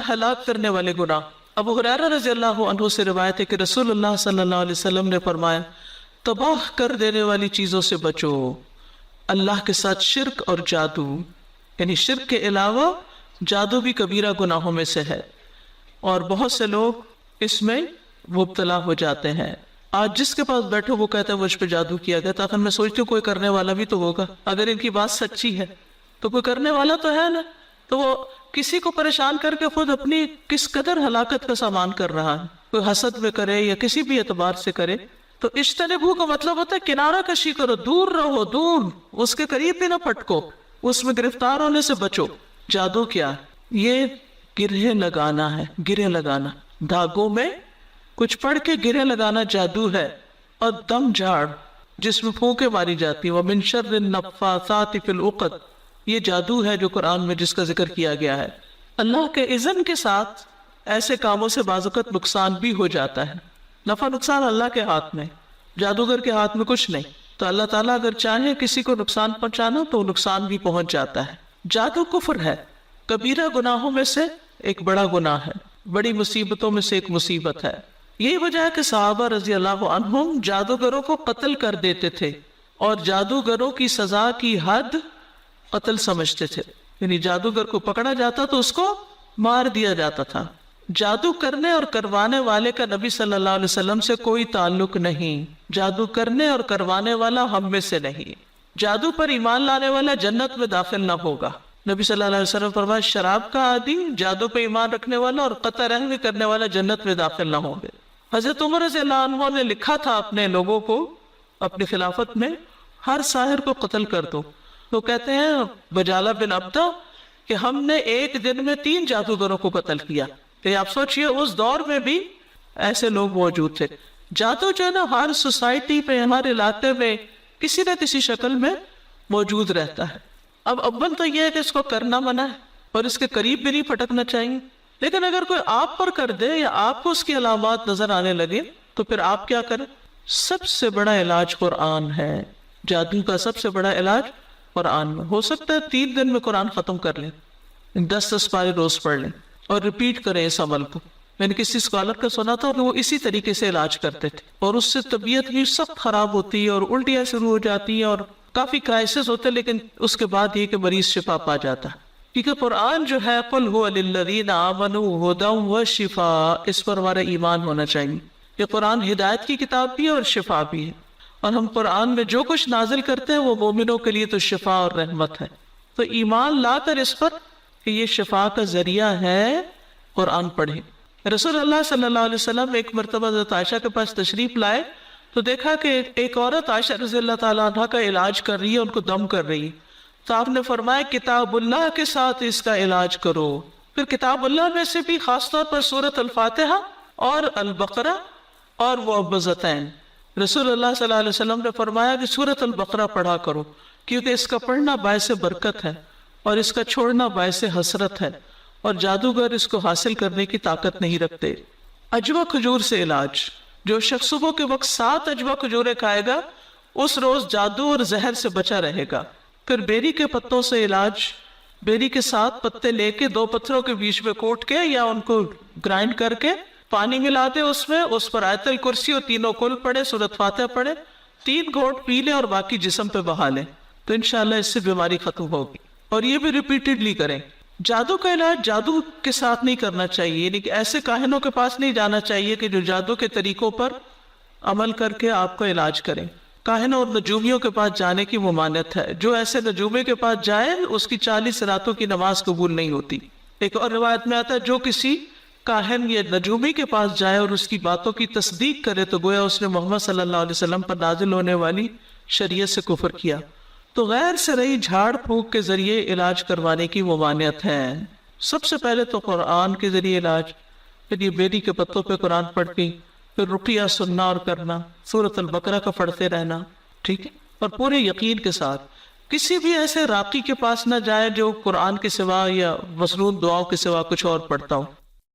ہلاک کرنے والے گناہ۔ ابو ہریرہ رضی اللہ عنہ سے روایت ہے کہ رسول اللہ صلی اللہ علیہ وسلم نے فرمایا تباہ کر دینے والی چیزوں سے بچو، اللہ کے ساتھ شرک اور جادو، یعنی شرک کے علاوہ جادو بھی کبیرہ گناہوں میں سے ہے، اور بہت سے لوگ اس میں مبتلا ہو جاتے ہیں۔ آج جس کے پاس بیٹھو وہ کہتا ہے مجھ پہ جادو کیا گیا، تاکہ میں سوچتی ہوں کوئی کرنے والا بھی تو ہوگا، اگر ان کی بات سچی ہے تو کوئی کرنے والا تو ہے نا، تو وہ کسی کو پریشان کر کے خود اپنی کس قدر ہلاکت کا سامان کر رہا ہے، کوئی حسد میں کرے یا کسی بھی اعتبار سے کرے۔ تو اجتنبوا کا مطلب ہوتا ہے کنارہ کشی کرو، دور رہو، دور، اس کے قریب بھی نہ پھٹکو، اس میں گرفتار ہونے سے بچو۔ جادو کیا ہے؟ یہ گرہ لگانا ہے، گرہ لگانا، دھاگوں میں کچھ پڑھ کے گرہ لگانا جادو ہے۔ اور دم جھاڑ جس میں پھونکے ماری جاتی ہیں، وَمِن شَرِّ النَّفَّاثَاتِ فِي الْعُقَدِ، یہ جادو ہے جو قرآن میں جس کا ذکر کیا گیا ہے۔ اللہ کے اذن کے ساتھ ایسے کاموں سے بعض اوقات نقصان بھی ہو جاتا ہے، نفع نقصان اللہ کے ہاتھ میں، جادوگر کے ہاتھ میں کچھ نہیں، تو اللہ تعالیٰ اگر چاہے کسی کو نقصان پہنچانا تو نقصان بھی پہنچ جاتا ہے۔ جادو کفر ہے، کبیرہ گناہوں میں سے ایک بڑا گناہ ہے، بڑی مصیبتوں میں سے ایک مصیبت ہے۔ یہی وجہ ہے کہ صحابہ رضی اللہ عنہم جادوگروں کو قتل کر دیتے تھے، اور جادوگروں کی سزا کی حد قتل سمجھتے تھے، یعنی جادوگر کو پکڑا جاتا تو اس کو مار دیا جاتا تھا۔ جادو کرنے اور کروانے والے کا نبی صلی اللہ علیہ وسلم سے کوئی تعلق نہیں، جادو کرنے اور کروانے والا ہم میں سے نہیں۔ جادو پر ایمان لانے والا جنت میں داخل نہ ہوگا۔ نبی صلی اللہ علیہ وسلم فرمایا شراب کا عادی، جادو پہ ایمان رکھنے والا اور قطع رحمی کرنے والا جنت میں داخل نہ ہوں گے۔ حضرت عمر رضی اللہ عنہ نے لکھا تھا اپنے لوگوں کو اپنی خلافت میں، ہر ساحر کو قتل کر دو۔ تو کہتے ہیں بجالہ بن عبدہ کہ ہم نے ایک دن میں 3 جادوگروں کو قتل کیا۔ کہ آپ سوچئے اس دور میں بھی ایسے لوگ موجود تھے۔ جادو جو ہے نا ہر سوسائٹی پہ، ہمارے علاقے میں کسی نہ کسی شکل میں موجود رہتا ہے۔ اب اول تو یہ ہے کہ اس کو کرنا منع ہے اور اس کے قریب بھی نہیں پھٹکنا چاہیے، لیکن اگر کوئی آپ پر کر دے یا آپ کو اس کی علامات نظر آنے لگے تو پھر آپ کیا کریں؟ سب سے بڑا علاج قرآن ہے۔ جادو کا سب سے بڑا علاج قرآن میں۔ ہو سکتا ہے 3 دن میں قرآن ختم کر لیں، 10 پارے روز پڑھ لیں اور ریپیٹ کریں اس عمل کو۔ میں نے کسی اسکالر کا سنا تھا کہ وہ اسی طریقے سے علاج کرتے تھے، اور اس سے طبیعت بھی سخت خراب ہوتی ہے اور الٹیاں شروع ہو جاتی ہیں اور کافی کرائسس ہوتے، لیکن اس کے بعد یہ کہ مریض شفا پا جاتا ہے۔ کیونکہ قرآن جو ہے قُلْ هُوَ لِلَّذِينَ آمَنُوا هُدًى وَشِفَاء، اس پر ہمارا ایمان ہونا چاہیے کہ قرآن ہدایت کی کتاب بھی ہے اور شفا بھی ہے، اور ہم قرآن میں جو کچھ نازل کرتے ہیں وہ مومنوں کے لیے تو شفا اور رحمت ہے۔ تو ایمان لا کر اس پر کہ یہ شفا کا ذریعہ ہے، قرآن پڑھیں۔ رسول اللہ صلی اللہ علیہ وسلم ایک مرتبہ حضرت عائشہ کے پاس تشریف لائے تو دیکھا کہ ایک عورت عائشہ رضی اللہ تعالیٰ عنہ کا علاج کر رہی ہے، ان کو دم کر رہی ہے، تو آپ نے فرمایا کتاب اللہ کے ساتھ اس کا علاج کرو۔ پھر کتاب اللہ میں سے بھی خاص طور پر سورۃ الفاتحہ اور البقرہ اور معوذتین، رسول اللہ صلی اللہ علیہ وسلم نے فرمایا کہ سورۃ البقرہ پڑھا کرو، کیونکہ اس کا پڑھنا باعث برکت ہے اور اس کا چھوڑنا باعث حسرت ہے، اور جادوگر اس کو حاصل کرنے کی طاقت نہیں رکھتے۔ اجوا کھجور سے علاج، جو شخص صبح کے وقت 7 اجوا کھجوریں کھائے گا اس روز جادو اور زہر سے بچا رہے گا۔ پھر بیری کے پتوں سے علاج، بیری کے 7 پتے لے کے 2 پتھروں کے بیچ میں کوٹ کے یا ان کو گرائنڈ کر کے پانی ملا دے اس میں، اس پر آیت الکرسی اور 3 کل پڑھے، سورۃ فاتحہ پڑھے، 3 گھونٹ پی لیں اور باقی جسم پہ بہا لیں، تو انشاءاللہ اس سے بیماری ختم ہوگی۔ اور یہ بھی ریپیٹڈلی کریں۔ جادو کا علاج جادو کے ساتھ نہیں کرنا چاہیے، یعنی کہ ایسے کاہنوں کے پاس نہیں جانا چاہیے کہ جو جادو کے طریقوں پر عمل کر کے آپ کا علاج کریں۔ کاہنوں اور نجومیوں کے پاس جانے کی ممانعت ہے، جو ایسے نجومی کے پاس جائے اس کی 40 راتوں کی نماز قبول نہیں ہوتی۔ ایک اور روایت میں آتا ہے جو کسی کاہن یا نجومی کے پاس جائے اور اس کی باتوں کی تصدیق کرے تو گویا اس نے محمد صلی اللہ علیہ وسلم پر نازل ہونے والی شریعت سے کفر کیا۔ تو غیر شرعی جھاڑ پھونک کے ذریعے علاج کروانے کی ممانعت ہے۔ سب سے پہلے تو قرآن کے ذریعے علاج، پھر یہ بیری کے پتوں پہ قرآن پڑھ کے، پھر رقیہ سننا اور کرنا، سورۃ البقرہ کا پڑھتے رہنا، ٹھیک ہے، اور پورے یقین کے ساتھ۔ کسی بھی ایسے راقی کے پاس نہ جائے جو قرآن کے سوا یا مسنون دعاؤں کے سوا کچھ اور پڑھتا ہو۔